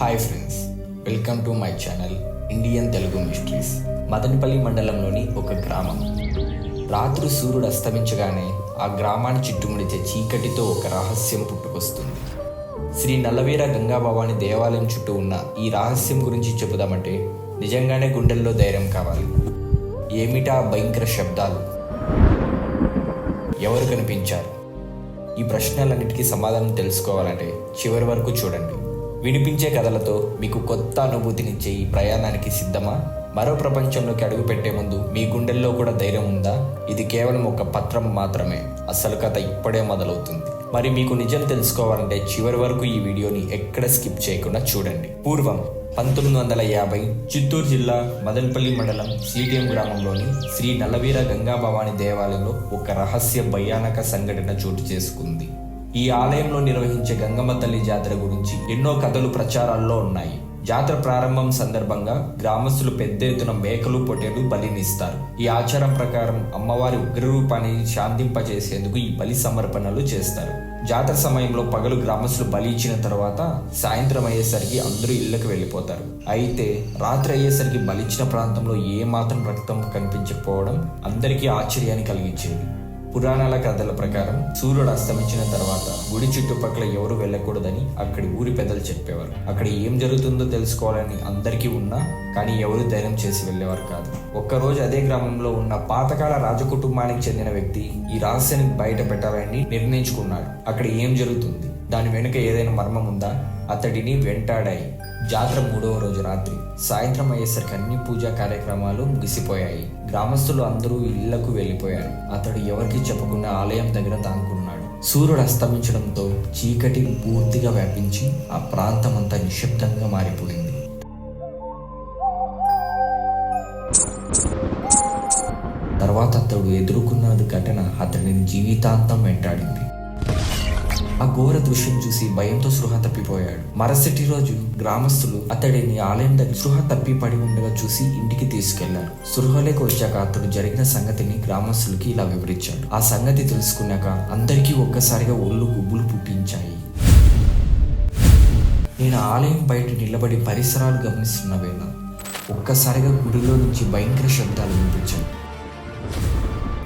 Hi friends, welcome to my channel Indian Telugu mysteries. Madanapalle మండలంలోని ఒక గ్రామం. రాత్రి సూర్యుడు అస్తమించగానే ఆ గ్రామాన్ని చుట్టుముడితే చీకటితో ఒక రహస్యం పుట్టుకొస్తుంది. శ్రీ నల్లవీర గంగాభవాని దేవాలయం చుట్టూ ఉన్న ఈ రహస్యం గురించి చెబుదామంటే నిజంగానే గుండెల్లో ధైర్యం కావాలి. ఏమిటా భయంకర శబ్దాలు? ఎవరు కనిపించారు? ఈ ప్రశ్నలన్నిటికీ సమాధానం తెలుసుకోవాలంటే చివరి వరకు చూడండి. వినిపించే కథలతో మీకు కొత్త అనుభూతినిచ్చే ఈ ప్రయాణానికి సిద్ధమా? మరో ప్రపంచంలోకి అడుగు పెట్టే ముందు మీ గుండెల్లో కూడా ధైర్యం ఉందా? ఇది కేవలం ఒక పత్రం మాత్రమే. అసలు కథ ఇప్పుడే మొదలవుతుంది. మరి మీకు నిజం తెలుసుకోవాలంటే చివరి వరకు ఈ వీడియోని ఎక్కడ స్కిప్ చేయకుండా చూడండి. పూర్వం 1950 చిత్తూరు జిల్లా మదనపల్లి మండలం సిటిఎం గ్రామంలోని శ్రీ నల్లవీర గంగాభవాని దేవాలయంలో ఒక రహస్య భయానక సంఘటన చోటు చేసుకుంది. ఈ ఆలయంలో నిర్వహించే గంగమ్మ తల్లి జాతర గురించి ఎన్నో కథలు ప్రచారాల్లో ఉన్నాయి. జాతర ప్రారంభం సందర్భంగా గ్రామస్తులు పెద్ద ఎత్తున మేకలు పొట్టేలు బలినిస్తారు. ఈ ఆచారం ప్రకారం అమ్మవారి ఉగ్రరూపాన్ని శాంతింపజేసేందుకు ఈ బలి సమర్పణలు చేస్తారు. జాతర సమయంలో పగలు గ్రామస్తులు బలి ఇచ్చిన తర్వాత సాయంత్రం అయ్యేసరికి అందరూ ఇళ్లకు వెళ్ళిపోతారు. అయితే రాత్రి అయ్యేసరికి బలిచ్చిన ప్రాంతంలో ఏ మాత్రం రక్తం కనిపించకపోవడం అందరికీ ఆశ్చర్యాన్ని కలిగించేది. పురాణాల కథల ప్రకారం సూర్యుడు అస్తమించిన తర్వాత గుడి చుట్టుపక్కల ఎవరు వెళ్ళకూడదని అక్కడి ఊరి పెద్దలు చెప్పేవారు. అక్కడ ఏం జరుగుతుందో తెలుసుకోవాలని అందరికీ ఉన్నా కానీ ఎవరు ధైర్యం చేసి వెళ్ళేవారు కాదు. ఒక్కరోజు అదే గ్రామంలో ఉన్న పాతకాల రాజకుటుంబానికి చెందిన వ్యక్తి ఈ రహస్యాన్ని బయట పెట్టాలని నిర్ణయించుకున్నాడు. అక్కడ ఏం జరుగుతుంది, దాని వెనుక ఏదైనా మర్మం ఉందా? అతడిని వెంటాడాయి. జాతర 3వ రోజు రాత్రి సాయంత్రం అయ్యేసరికి అన్ని పూజా కార్యక్రమాలు ముగిసిపోయాయి. గ్రామస్తులు అందరూ ఇళ్లకు వెళ్ళిపోయారు. అతడు ఎవరికి చెప్పకుండా ఆలయం దగ్గర దాక్కున్నాడు. సూర్యుడు అస్తమించడంతో చీకటి పూర్తిగా వ్యాపించి ఆ ప్రాంతం అంతా నిశ్శబ్దంగా మారిపోయింది. తర్వాత అతడు ఎదుర్కొన్న ఘటన అతడిని జీవితాంతం వెంటాడింది. ఆ ఘోర దృశ్యం చూసి భయంతో సృహ తప్పిపోయాడు. మరుసటి రోజు గ్రామస్తులు అతడిని ఆలయం దగ్గర సృహ తప్పి పడి ఉండగా చూసి ఇంటికి తీసుకెళ్లారు. సృహలోకి వచ్చాక అతడు జరిగిన సంగతిని గ్రామస్తులకి ఇలా వివరించాడు. ఆ సంగతి తెలుసుకున్నాక అందరికీ ఒక్కసారిగా ఒళ్ళు గుబ్బులు పుట్టించాయి. నేను ఆలయం బయట నిలబడి పరిసరాలు గమనిస్తున్న వేళ ఒక్కసారిగా గుడిలో నుంచి భయంకర శబ్దాలు వినిపించాయి.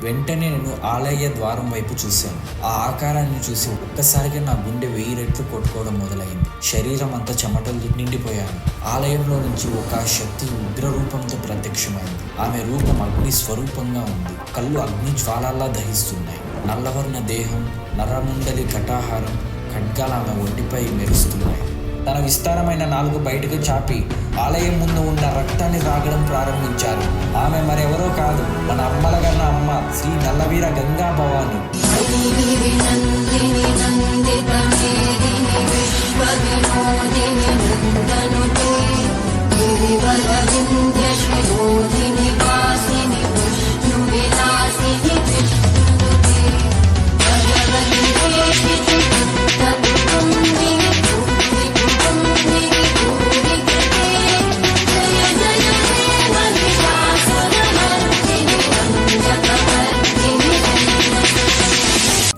వెంటనే నేను ఆలయ ద్వారం వైపు చూశాను. ఆ ఆకారాన్ని చూసి ఒక్కసారిగా నా గుండె 1000 రెట్లు కొట్టుకోవడం మొదలైంది. శరీరం అంతా చెమటలు నిండిపోయాను. ఆలయంలో నుంచి ఒక శక్తి ఉగ్ర రూపంతో ప్రత్యక్షమైంది. ఆమె రూపం అగ్ని స్వరూపంగా ఉంది. కళ్ళు అగ్ని జ్వాలలా దహిస్తున్నాయి. నల్లవర్ణ దేహం, నరముండలి కటాహారం, ఖడ్గాలు ఆమె ఒంటిపై మెరుస్తున్నాయి. తన విస్తారమైన 4 బయటకు చాపి ఆలయం ముందు ఉన్న రక్తాన్ని తాగడం ప్రారంభించారు. ఆమె మరెవరో కాదు, మన అమ్మల కన్నా అమ్మ శ్రీ నల్లవీర గంగాభవాని.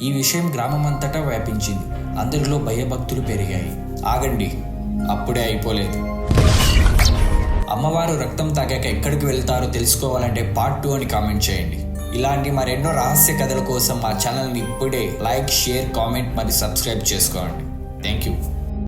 ఈ విషయం గ్రామం అంతటా వ్యాపించింది. అందరిలో భయభక్తులు పెరిగాయి. ఆగండి, అప్పుడే అయిపోలేదు. అమ్మవారు రక్తం తాగాక ఎక్కడికి వెళ్తారో తెలుసుకోవాలంటే పార్ట్ 2 అని కామెంట్ చేయండి. ఇలాంటి మరెన్నో రహస్య కథల కోసం మా ఛానల్ని ఇప్పుడే లైక్, షేర్, కామెంట్ మరియు సబ్స్క్రైబ్ చేసుకోండి. Thank you.